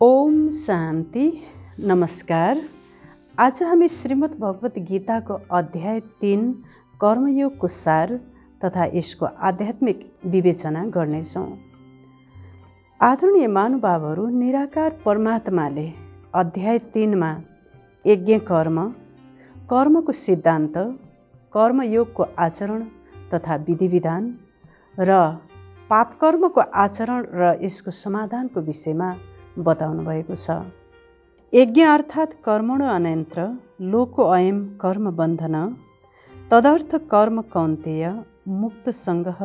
ओम शान्ति। नमस्कार। आज हामी श्रीमद् भगवत गीताको अध्याय 3 कर्मयोगको सार तथा यसको आध्यात्मिक विवेचना गर्नेछौँ। आदरणीय महानुभावहरू, निराकार परमात्माले अध्याय 3मा यज्ञ कर्मको सिद्धान्त, कर्मयोगको आचरण तथा विधिविधान र पाप कर्मको आचरण र यसको समाधानको विषयमा बताउनु भएको छ। यज्ञ अर्थात् कर्मणो अनन्त्र लोको अयम कर्म बन्धन तदर्थ कर्म कौन्तेय मुक्त सङ्गः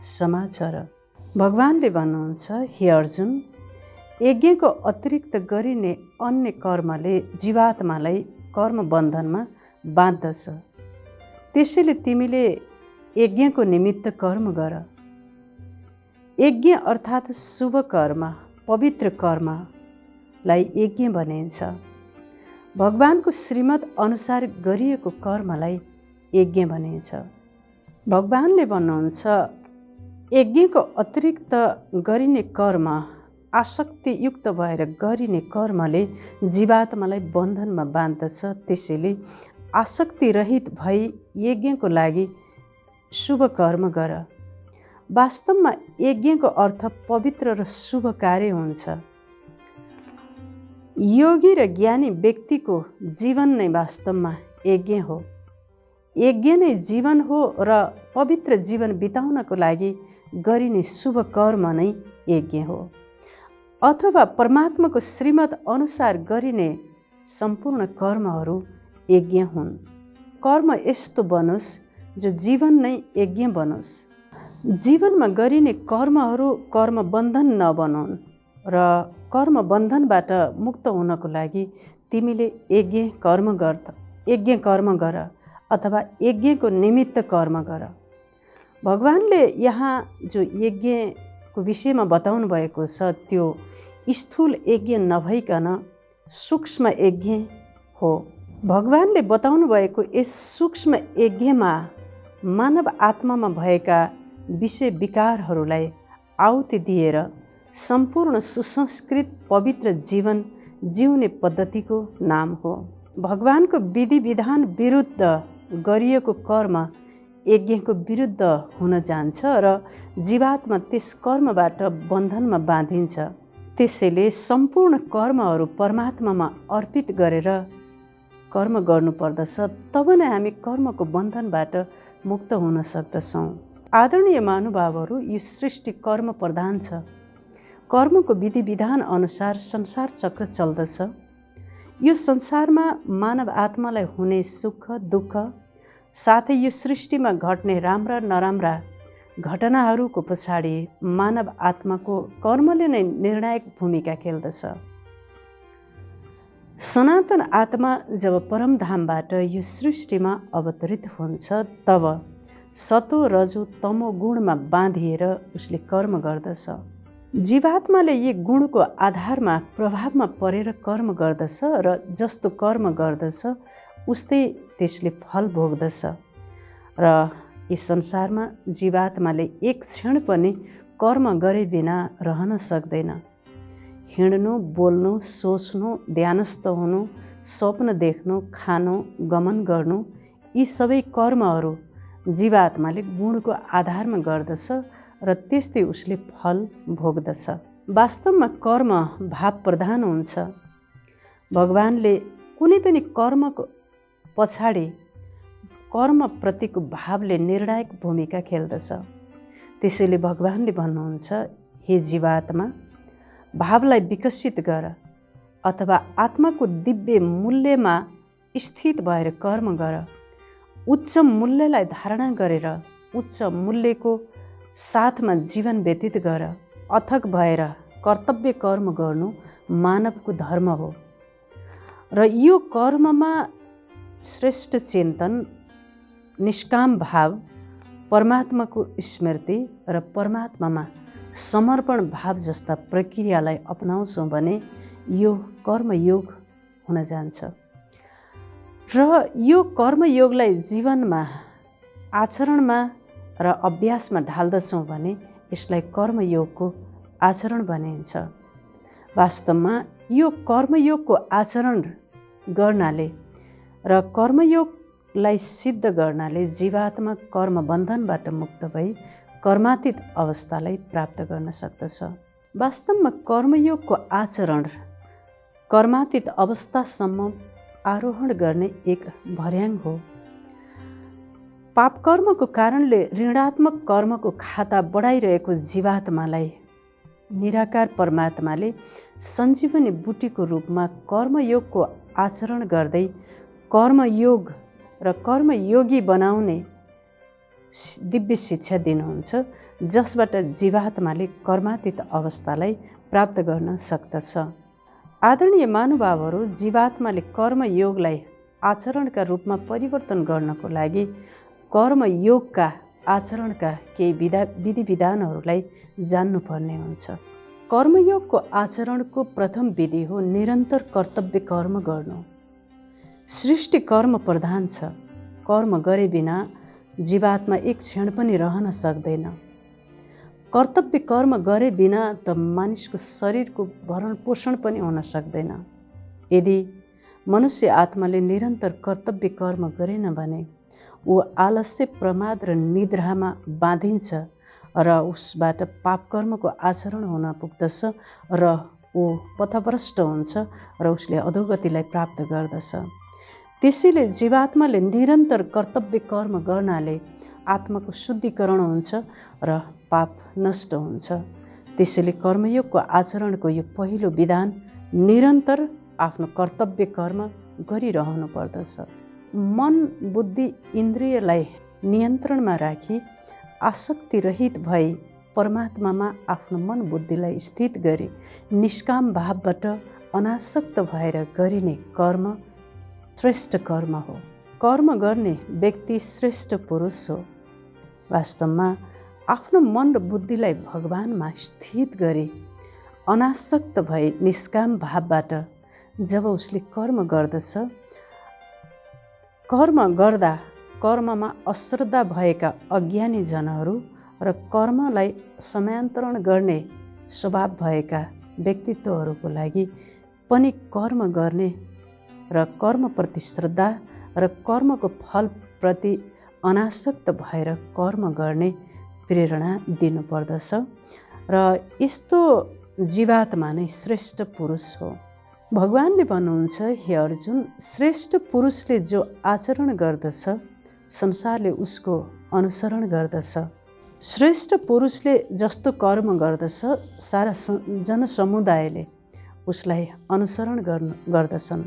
समाचर। भगवानले भन्नुहुन्छ, हे अर्जुन, यज्ञको अतिरिक्त गरिने अन्य कर्मले जीवात्मालाई कर्म बन्धनमा बाँध्दछ। त्यसैले तिमीले यज्ञको निमित्त कर्म गर। यज्ञ अर्थात् शुभ कर्म, पवित्र कर्मलाई यज्ञ भनिन्छ। भगवानको श्रीमत अनुसार गरिएको कर्मलाई यज्ञ भनिन्छ। भगवानले भन्नुहुन्छ, यज्ञको अतिरिक्त गरिने कर्म, आसक्तियुक्त भएर गरिने कर्मले जीवात्मालाई बन्धनमा बाँध्दछ। त्यसैले आसक्तिरहित भई यज्ञको लागि शुभ कर्म गर। वास्तवमा यज्ञको अर्थ पवित्र र शुभ कार्य हुन्छ। योगी र ज्ञानी व्यक्तिको जीवन नै वास्तवमा यज्ञ हो। यज्ञ नै जीवन हो र पवित्र जीवन बिताउनको लागि गरिने शुभ कर्म नै यज्ञ हो, अथवा परमात्माको श्रीमत अनुसार गरिने सम्पूर्ण कर्महरू यज्ञ हुन्। कर्म यस्तो बनोस् जो जीवन नै यज्ञ बनोस्। जीवनमा गरिने कर्महरू कर्म बन्धन नबनुन् र कर्म बन्धनबाट मुक्त हुनको लागि तिमीले यज्ञ कर्म गर अथवा यज्ञको निमित्त कर्म गर। भगवानले यहाँ जो यज्ञको विषयमा बताउनु भएको छ त्यो स्थूल यज्ञ नभइकन सूक्ष्म यज्ञ हो। भगवानले बताउनु भएको यस सूक्ष्म यज्ञमा मानव आत्मामा भएका विषय विकारहरूलाई आहुति दिएर सम्पूर्ण सुसंस्कृत पवित्र जीवन जिउने पद्धतिको नाम हो। भगवानको विधि विधान विरुद्ध गरिएको कर्म यज्ञको विरुद्ध हुन जान्छ र जीवात्मा त्यस कर्मबाट बन्धनमा बाँधिन्छ। त्यसैले सम्पूर्ण कर्महरू परमात्मामा अर्पित गरेर कर्म गर्नुपर्दछ, तब नै हामी कर्मको बन्धनबाट मुक्त हुन सक्दछौँ। आदरणीय महानुभावहरू, यो सृष्टि कर्म प्रधान छ। कर्मको विधि विधान अनुसार संसार चक्र चल्दछ। यो संसारमा मानव आत्मालाई हुने सुख दुःख साथै यो सृष्टिमा घट्ने राम्रा नराम्रा घटनाहरूको पछाडि मानव आत्माको कर्मले नै निर्णायक भूमिका खेल्दछ। सनातन आत्मा जब परमधामबाट यो सृष्टिमा अवतरित हुन्छ तब सतो रजो तमो गुणमा बाँधिएर उसले कर्म गर्दछ। जीवात्माले यी गुणको आधारमा प्रभावमा परेर कर्म गर्दछ र जस्तो कर्म गर्दछ उस्तै त्यसले फल भोग्दछ। र यस संसारमा जीवात्माले एक क्षण पनि कर्म गरे बिना रहन सक्दैन। हिँड्नु, बोल्नु, सोच्नु, ध्यानस्थ हुनु, स्वप्न देख्नु, खानु, गमन गर्नु, यी सबै कर्महरू जीवात्माले गुणको आधारमा गर्दछ र त्यस्तै उसले फल भोग्दछ। वास्तवमा कर्म भाव प्रधान हुन्छ। भगवानले कुनै पनि कर्मको पछाडि कर्मप्रतिको भावले निर्णायक भूमिका खेल्दछ। त्यसैले भगवानले भन्नुहुन्छ, हे जीवात्मा, भावलाई विकसित गर अथवा आत्माको दिव्य मूल्यमा स्थित भएर कर्म गर। उच्च मूल्यलाई धारणा गरेर उच्च मूल्यको साथमा जीवन व्यतीत गर। अथक भएर कर्तव्य कर्म गर्नु मानवको धर्म हो र यो कर्ममा श्रेष्ठ चिन्तन, निष्काम भाव, परमात्माको स्मृति र परमात्मामा समर्पण भाव जस्ता प्रक्रियालाई अपनाउँछौँ भने यो कर्मयोग हुन जान्छ। र यो कर्मयोगलाई जीवनमा, आचरणमा र अभ्यासमा ढाल्दछौँ भने यसलाई कर्मयोगको आचरण भनिन्छ। वास्तवमा यो कर्मयोगको आचरण गर्नाले र कर्मयोगलाई सिद्ध गर्नाले जीवात्मा कर्म बन्धनबाट मुक्त भई कर्मातीत अवस्थालाई प्राप्त गर्न सक्दछ। वास्तवमा कर्मयोगको आचरण कर्मातीत अवस्थासम्म आरोहण गर्ने एक भर्याङ हो। पापकर्मको कारणले ऋणात्मक कर्मको खाता बढाइरहेको जीवात्मालाई निराकार परमात्माले सञ्जीवनी बुटीको रूपमा कर्मयोगको आचरण गर्दै कर्मयोग र कर्मयोगी बनाउने दिव्य शिक्षा दिनुहुन्छ, जसबाट जीवात्माले कर्मातीत अवस्थालाई प्राप्त गर्न सक्दछ। आदरणीय महानुभावहरू, जीवात्माले कर्मयोगलाई आचरणका रूपमा परिवर्तन गर्नको लागि कर्मयोगका आचरणका केही विधि विधानहरूलाई जान्नुपर्ने हुन्छ। कर्मयोगको आचरणको प्रथम विधि हो निरन्तर कर्तव्य कर्म गर्नु। सृष्टि कर्म प्रधान छ। कर्म गरे बिना जीवात्मा एक क्षण पनि रहन सक्दैन। कर्तव्य कर्म गरे बिना त मानिसको शरीरको भरण पोषण पनि हुन सक्दैन। यदि मनुष्य आत्माले निरन्तर कर्तव्य कर्म गरेन भने ऊ आलस्य, प्रमाद र निद्रामा बाँधिन्छ र उसबाट पापकर्मको आचरण हुन पुग्दछ र ऊ पथभ्रष्ट हुन्छ र उसले अधोगतिलाई प्राप्त गर्दछ। त्यसैले जीवात्माले निरन्तर कर्तव्य कर्म गर्नाले आत्माको शुद्धिकरण हुन्छ र पाप नष्ट हुन्छ। त्यसैले कर्मयोगको आचरणको यो पहिलो विधान निरन्तर आफ्नो कर्तव्य कर्म गरिरहनु पर्दछ। मन, बुद्धि, इन्द्रियलाई नियन्त्रणमा राखी आसक्तिरहित भई परमात्मामा आफ्नो मन बुद्धिलाई स्थित गरी निष्काम भावबाट अनासक्त भएर गरिने कर्म श्रेष्ठ कर्म हो। कर्म गर्ने व्यक्ति श्रेष्ठ पुरुष हो। वास्तवमा आफ्नो मन र बुद्धिलाई भगवानमा स्थित गरी अनासक्त भई निष्काम भावबाट जब उसले कर्म गर्दछ, कर्म गर्दा कर्ममा अश्रद्धा भएका अज्ञानी जनहरू र कर्मलाई समयान्तरण गर्ने स्वभाव भएका व्यक्तित्वहरूको लागि पनि कर्म गर्ने र कर्मप्रति श्रद्धा र कर्मको फलप्रति अनासक्त भएर कर्म गर्ने प्रेरणा दिनुपर्दछ र यस्तो जीवात्मा नै श्रेष्ठ पुरुष हो। भगवानले भन्नुहुन्छ, हे अर्जुन, श्रेष्ठ पुरुषले जो आचरण गर्दछ संसारले उसको अनुसरण गर्दछ। श्रेष्ठ पुरुषले जस्तो कर्म गर्दछ सारा जनसमुदायले उसलाई अनुसरण गर्दछन्।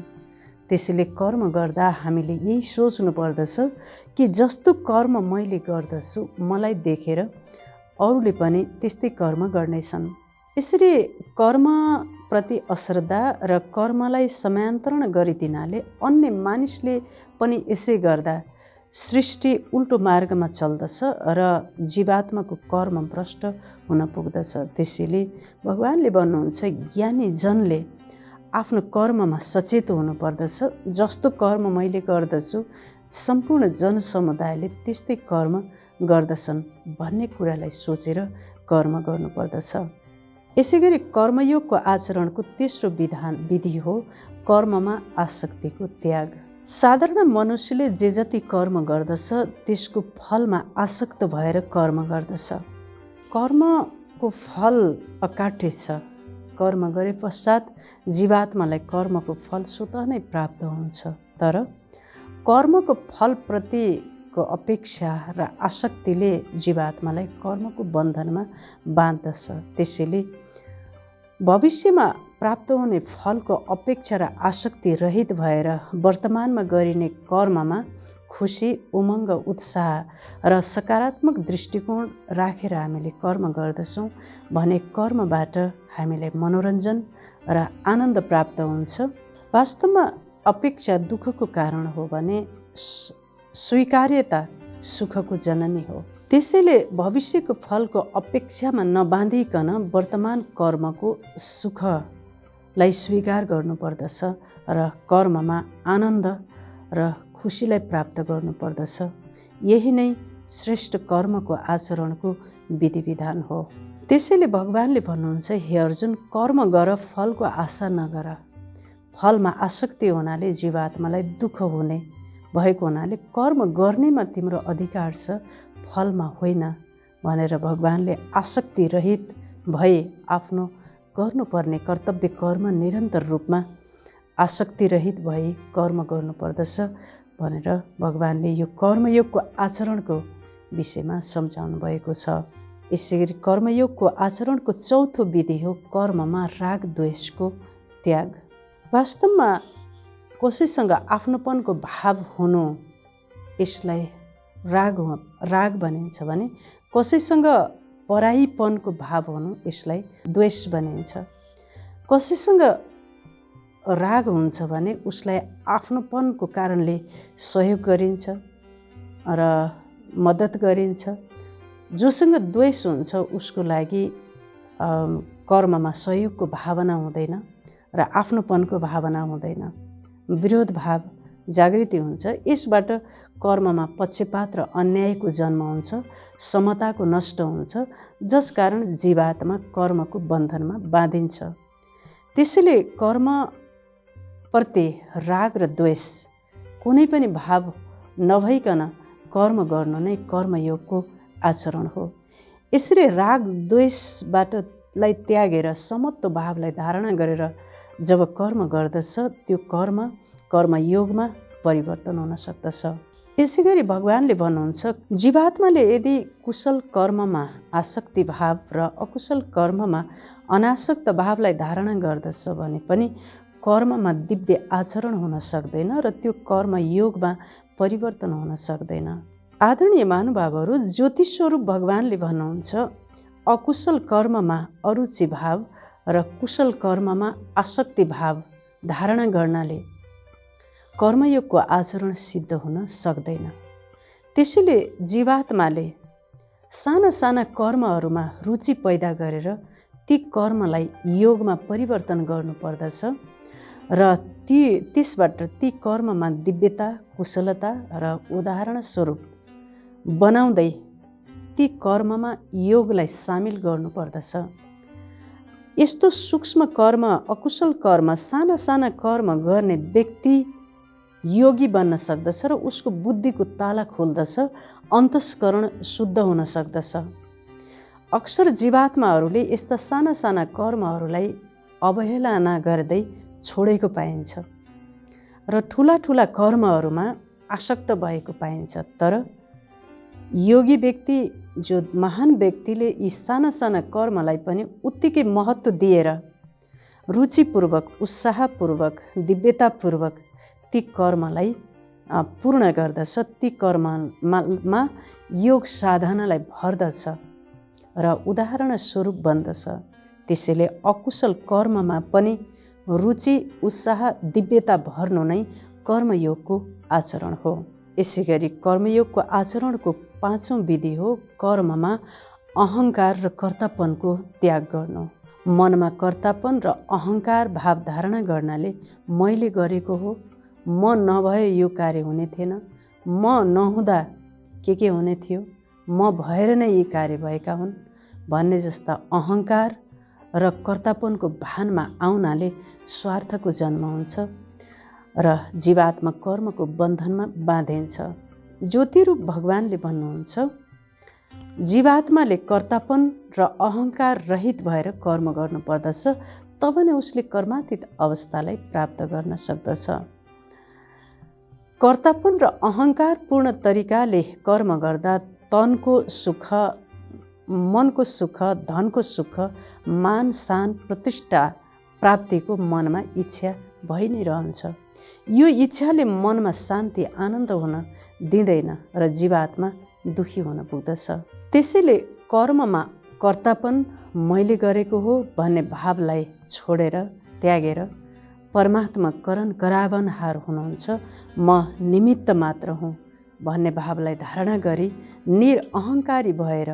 त्यसैले कर्म गर्दा हामीले यही सोच्नु पर्दछ कि जस्तो कर्म मैले गर्दछु मलाई देखेर अरूले पनि त्यस्तै कर्म गर्नेछन्। यसरी कर्मप्रति अश्रद्धा र कर्मलाई समयान्तरण गरिदिनाले अन्य मानिसले पनि यसै गर्दा सृष्टि उल्टो मार्गमा चल्दछ र जीवात्माको कर्म भ्रष्ट हुन पुग्दछ। त्यसैले भगवानले भन्नुहुन्छ, ज्ञानी जनले आफ्नो कर्ममा सचेत हुनुपर्दछ। जस्तो कर्म मैले गर्दछु सम्पूर्ण जनसमुदायले त्यस्तै कर्म गर्दछन् भन्ने कुरालाई सोचेर कर्म गर्नुपर्दछ। यसैगरी कर्मयोगको आचरणको तेस्रो विधि हो कर्ममा आसक्तिको त्याग। साधारण मनुष्यले जे जति कर्म गर्दछ त्यसको फलमा आसक्त भएर कर्म गर्दछ। कर्मको फल अकाट्य छ। कर्म गरे पश्चात जीवात्मालाई कर्मको फल स्वतः नै प्राप्त हुन्छ। तर कर्मको फलप्रतिको अपेक्षा र आसक्तिले जीवात्मालाई कर्मको बन्धनमा बाँध्दछ। त्यसैले भविष्यमा प्राप्त हुने फलको अपेक्षा र आसक्ति रहित भएर वर्तमानमा गरिने कर्ममा खुसी, उमङ्ग, उत्साह र सकारात्मक दृष्टिकोण राखेर हामीले कर्म गर्दछौँ भने कर्मबाट हामीलाई मनोरञ्जन र आनन्द प्राप्त हुन्छ। वास्तवमा अपेक्षा दुःखको कारण हो भने स्वीकार्यता सुखको जननी हो। त्यसैले भविष्यको फलको अपेक्षामा नबाँधिकन वर्तमान कर्मको सुखलाई स्वीकार गर्नुपर्दछ र कर्ममा आनन्द र खुसीलाई प्राप्त गर्नुपर्दछ। यही नै श्रेष्ठ कर्मको आचरणको विधि विधान हो। त्यसैले भगवानले भन्नुहुन्छ, हे अर्जुन, कर्म गर, फलको आशा नगर। फलमा आसक्ति हुनाले जीवात्मालाई दुःख हुने भएको हुनाले कर्म गर्नेमा तिम्रो अधिकार छ, फलमा होइन भनेर भगवानले आसक्ति रहित भए आफ्नो गर्नुपर्ने कर्तव्य कर्म निरन्तर रूपमा आसक्ति रहित भई कर्म गर्नुपर्दछ भनेर भगवानले यो कर्मयोगको आचरणको विषयमा सम्झाउनु भएको छ। यसै गरी कर्मयोगको आचरणको चौथो विधि हो कर्ममा राग द्वेषको त्याग। वास्तवमा कसैसँग आफ्नोपनको भाव हुनु, यसलाई राग भनिन्छ भने कसैसँग पराईपनको भाव हुनु, यसलाई द्वेष भनिन्छ। कसैसँग राग हुन्छ भने उसलाई आफ्नोपनको कारणले सहयोग गरिन्छ र मद्दत गरिन्छ। जोसँग द्वेष हुन्छ उसको लागि कर्ममा सहयोगको भावना हुँदैन र आफ्नोपनको भावना हुँदैन, विरोध भाव जागृति हुन्छ। यसबाट कर्ममा पक्षपात र अन्यायको जन्म हुन्छ, समताको नष्ट हुन्छ, जसकारण जीवात्मा कर्मको बन्धनमा बाँधिन्छ। त्यसैले कर्म प्रति राग र द्वेष कुनै पनि भाव नभइकन कर्म गर्नु नै कर्मयोगको आचरण हो। यसरी राग द्वेषबाटलाई त्यागेर समत्व भावलाई धारणा गरेर जब कर्म गर्दछ त्यो कर्मयोगमा परिवर्तन हुन सक्दछ। यसै गरी भगवानले भन्नुहुन्छ, जीवात्माले यदि कुशल कर्ममा आसक्ति भाव र अकुशल कर्ममा अनासक्त भावलाई धारणा गर्दछ भने पनि कर्ममा दिव्य आचरण हुन सक्दैन र त्यो कर्मयोगमा परिवर्तन हुन सक्दैन। आदरणीय महानुभावहरू, ज्योतिषस्वरूप भगवानले भन्नुहुन्छ, अकुशल कर्ममा अरुचि भाव र कुशल कर्ममा आसक्ति भाव धारणा गर्नाले कर्मयोगको आचरण सिद्ध हुन सक्दैन। त्यसैले जीवात्माले साना साना कर्महरूमा रुचि पैदा गरेर ती कर्मलाई योगमा परिवर्तन गर्नुपर्दछ र त्यसबाट ती कर्ममा दिव्यता, कुशलता र उदाहरण स्वरूप बनाउँदै ती कर्ममा योगलाई सामेल गर्नुपर्दछ। यस्तो सूक्ष्म कर्म, अकुशल कर्म, साना साना कर्म गर्ने व्यक्ति योगी बन्न सक्दछ र उसको बुद्धिको ताला खोल्दछ, अन्तस्करण शुद्ध हुन सक्दछ। अक्सर जीवात्माहरूले यस्ता साना साना कर्महरूलाई अवहेलना गर्दै छोडेको पाइन्छ र ठुला ठुला कर्महरूमा आसक्त भएको पाइन्छ। तर योगी व्यक्ति, जो महान व्यक्तिले यी साना साना कर्मलाई पनि उत्तिकै महत्त्व दिएर रुचिपूर्वक, उत्साहपूर्वक, दिव्यतापूर्वक ती कर्मलाई पूर्ण गर्दछ, ती कर्ममा योग साधनालाई भर्दछ र उदाहरण स्वरूप बन्दछ। त्यसैले अकुशल कर्ममा पनि रुचि, उत्साह, दिव्यता भर्नु नै कर्मयोगको आचरण हो। यसै गरी कर्मयोगको आचरणको पाँचौँ विधि हो कर्ममा अहङ्कार र कर्तापनको त्याग गर्नु। मनमा कर्तापन र अहङ्कार भाव धारणा गर्नाले मैले गरेको हो, म नभए यो कार्य हुने थिएन, म नहुँदा के हुने थियो, म भएर नै यी कार्य भएका हुन् भन्ने जस्ता अहङ्कार र कर्तापनको भानमा आउनाले स्वार्थको जन्म हुन्छ र जीवात्मा कर्मको बन्धनमा बाँधिन्छ। ज्योतिरूप भगवानले भन्नुहुन्छ, जीवात्माले कर्तापन र अहङ्कार रहित भएर कर्म गर्नुपर्दछ, तब नै उसले कर्मातीत अवस्थालाई प्राप्त गर्न सक्दछ। कर्तापन र अहङ्कारपूर्ण तरिकाले कर्म गर्दा तनको सुख, मनको सुख, धनको सुख, मान शान, प्रतिष्ठा प्राप्तिको मनमा इच्छा भइ नै रहन्छ। यो इच्छाले मनमा शान्ति, आनन्द हुन दिँदैन र जीवात्मा दुखी हुन पुग्दछ। त्यसैले कर्ममा कर्तापन, मैले गरेको हो भन्ने भावलाई छोडेर, त्यागेर परमात्मा करावनहार हुनुहुन्छ, म निमित्त मात्र हुँ भन्ने भावलाई धारणा गरी निरअहङ्कारी भएर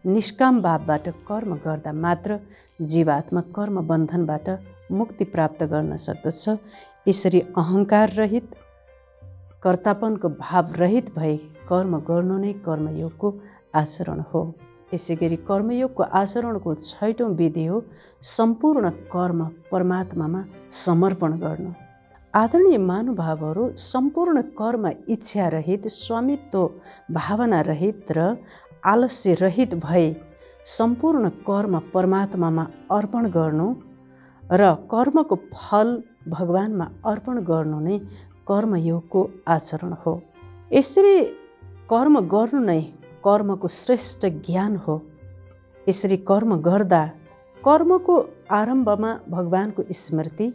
निष्काम भावबाट कर्म गर्दा मात्र जीवात्मा कर्म बन्धनबाट मुक्ति प्राप्त गर्न सक्दछ। यसरी अहङ्कार रहित, कर्तापनको भाव रहित भई कर्म गर्नु नै कर्मयोगको आचरण हो। त्यसै गरी कर्मयोगको आचरणको 6औं विधि हो सम्पूर्ण कर्म परमात्मामा समर्पण गर्नु। आदरणीय महानुभावहरू, सम्पूर्ण कर्म इच्छा रहित, स्वामित्व भावना रहित र आलस्य रहित भए सम्पूर्ण कर्म परमात्मामा अर्पण गर्नु र कर्मको फल भगवानमा अर्पण गर्नु नै कर्मयोगको आचरण हो। यसरी कर्म गर्नु नै कर्मको श्रेष्ठ ज्ञान हो। यसरी कर्म गर्दा कर्मको आरम्भमा भगवानको स्मृति,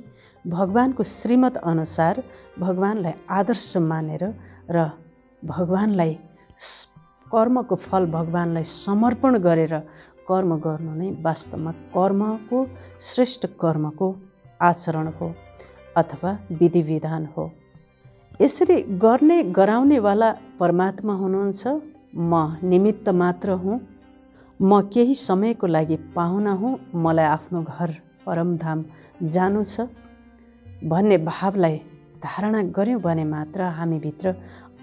भगवानको श्रीमत अनुसार भगवानलाई आदर्श मानेर र भगवानलाई कर्मको फल भगवानलाई समर्पण गरेर कर्म गर्नु नै वास्तवमा कर्मको श्रेष्ठ कर्मको आचरण हो अथवा विधि विधान हो। यसरी गर्ने गराउनेवाला परमात्मा हुनुहुन्छ। म निमित्त मात्र हुँ, म केही समयको लागि पाहुना हुँ, मलाई आफ्नो घर परमधाम जानु छ भन्ने भावलाई धारणा गऱ्यौँ भने मात्र हामीभित्र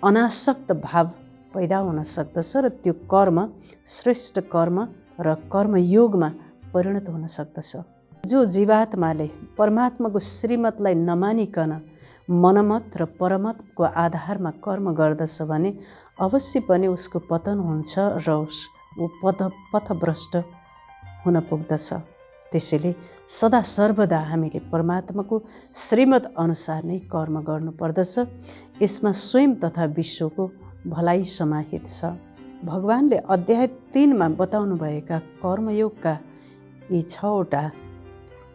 अनासक्त भाव पैदा हुन सक्दछ र त्यो कर्म श्रेष्ठ कर्म र कर्मयोगमा परिणत हुन सक्दछ। जो जीवात्माले परमात्माको श्रीमतलाई नमानिकन मनमत र परमतको आधारमा कर्म गर्दछ भने अवश्य पनि उसको पतन हुन्छ र ऊ पथभ्रष्ट हुन पुग्दछ। त्यसैले सदा सर्वदा हामीले परमात्माको श्रीमत अनुसार नै कर्म गर्नुपर्दछ। यसमा स्वयं तथा विश्वको भलाइ समाहित छ। भगवानले अध्याय 3मा बताउनुभएका कर्मयोगका यी 6वटा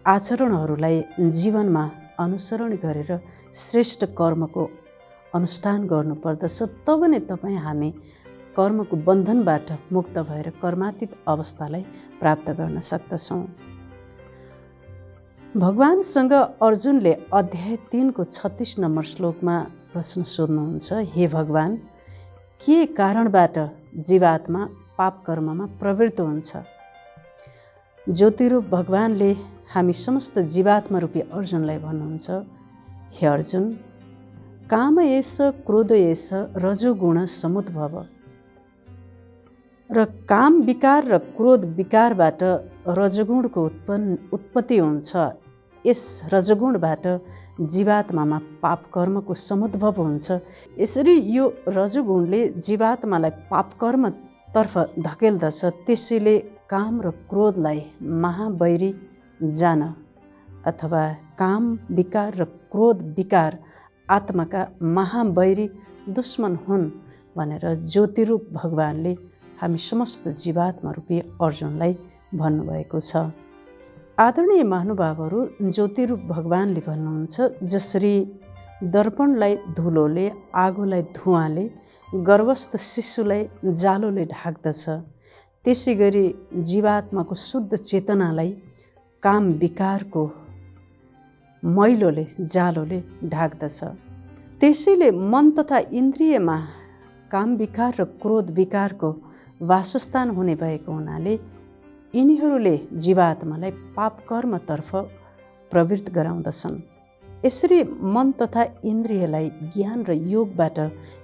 आचरणहरूलाई जीवनमा अनुसरण गरेर श्रेष्ठ कर्मको अनुष्ठान गर्नुपर्दछ। तब नै तपाईँ हामी कर्मको बन्धनबाट मुक्त भएर कर्मातीत अवस्थालाई प्राप्त गर्न सक्दछौँ। भगवानसँग अर्जुनले अध्याय 3को 36 नम्बर श्लोकमा प्रश्न सोध्नुहुन्छ, हे भगवान, के कारणबाट जीवात्मा पाप कर्ममा प्रवृत्त हुन्छ? ज्योतिरूप भगवानले हामी समस्त जीवात्मा रूपी अर्जुनलाई भन्नुहुन्छ, हे अर्जुन, काम एष क्रोध एष रजोगुण समुद्भव। र काम विकार र क्रोध विकारबाट रजोगुणको उत्पत्ति हुन्छ। यस रजोगुणबाट जीवात्मामा पाप कर्मको समुद्भव हुन्छ। यसरी यो रजोगुणले जीवात्मालाई पाप कर्मतर्फ धकेल्दछ। त्यसैले काम र क्रोधलाई महावैरी जान अथवा काम विकार र क्रोध विकार आत्माका महावैरी दुश्मन हुन् भनेर ज्योतिरूप भगवानले हामी समस्त जीवात्मा रूपी अर्जुनलाई भन्नुभएको छ। आदरणीय महानुभावहरू, ज्योतिरूप भगवानले भन्नुहुन्छ, जसरी दर्पणलाई धुलोले, आगोलाई धुवाँले, गर्भस्थ शिशुलाई जालोले ढाक्दछ, त्यसै गरी जीवात्माको शुद्ध चेतनालाई काम विकारको मैलोले, जालोले ढाक्दछ। त्यसैले मन तथा इन्द्रियमा काम विकार र क्रोध विकारको वासस्थान हुने भएको हुनाले यिनीहरूले जीवात्मालाई पाप कर्मतर्फ प्रवृत्त गराउँदछन्। यसरी मन तथा इन्द्रियलाई ज्ञान र योगबाट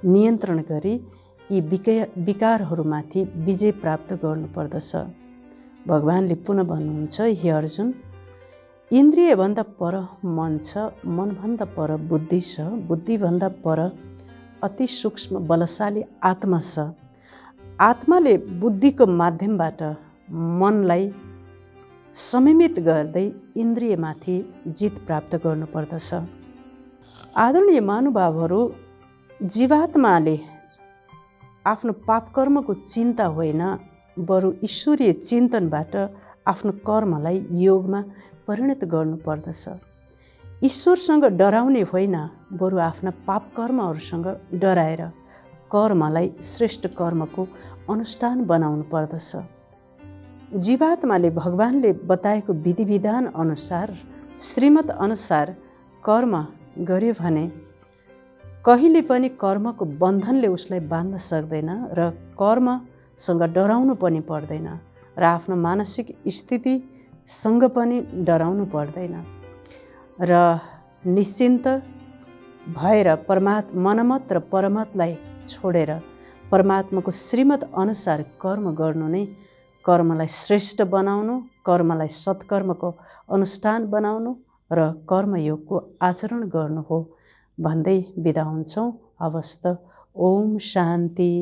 नियन्त्रण गरी यी विकारहरूमाथि विजय प्राप्त गर्नुपर्दछ। भगवानले पुनः भन्नुहुन्छ, हे अर्जुन, इन्द्रियभन्दा पर मन छ, मनभन्दा पर बुद्धि छ, बुद्धिभन्दा पर अति सूक्ष्म बलशाली आत्मा छ। आत्माले बुद्धिको माध्यमबाट मनलाई संयमित गर्दै इन्द्रियमाथि जित प्राप्त गर्नुपर्दछ। आदरणीय महानुभावहरू, जीवात्माले आफ्नो पापकर्मको चिन्ता होइन, बरु ईश्वरीय चिन्तनबाट आफ्नो कर्मलाई योगमा परिणत गर्नुपर्दछ। ईश्वरसँग डराउने होइन, बरु आफ्ना पाप कर्महरूसँग डराएर कर्मलाई श्रेष्ठ कर्मको अनुष्ठान बनाउनु पर्दछ। जीवात्माले भगवानले बताएको विधि विधान अनुसार, श्रीमत अनुसार कर्म गर्यो भने कहिले पनि कर्मको बन्धनले उसलाई बाँध्न सक्दैन र कर्मसँग डराउनु पनि पर्दैन र आफ्नो मानसिक स्थितिसँग पनि डराउनु पर्दैन र निश्चिन्त भएर मनमत र परमतलाई छोडेर परमात्माको श्रीमत अनुसार कर्म गर्नु नै कर्मलाई श्रेष्ठ बनाउनु, कर्मलाई सत्कर्मको अनुष्ठान बनाउनु र कर्मयोगको आचरण गर्नु हो भन्दै बिदा हुन्छौँ। हवस् त। ओम शान्ति।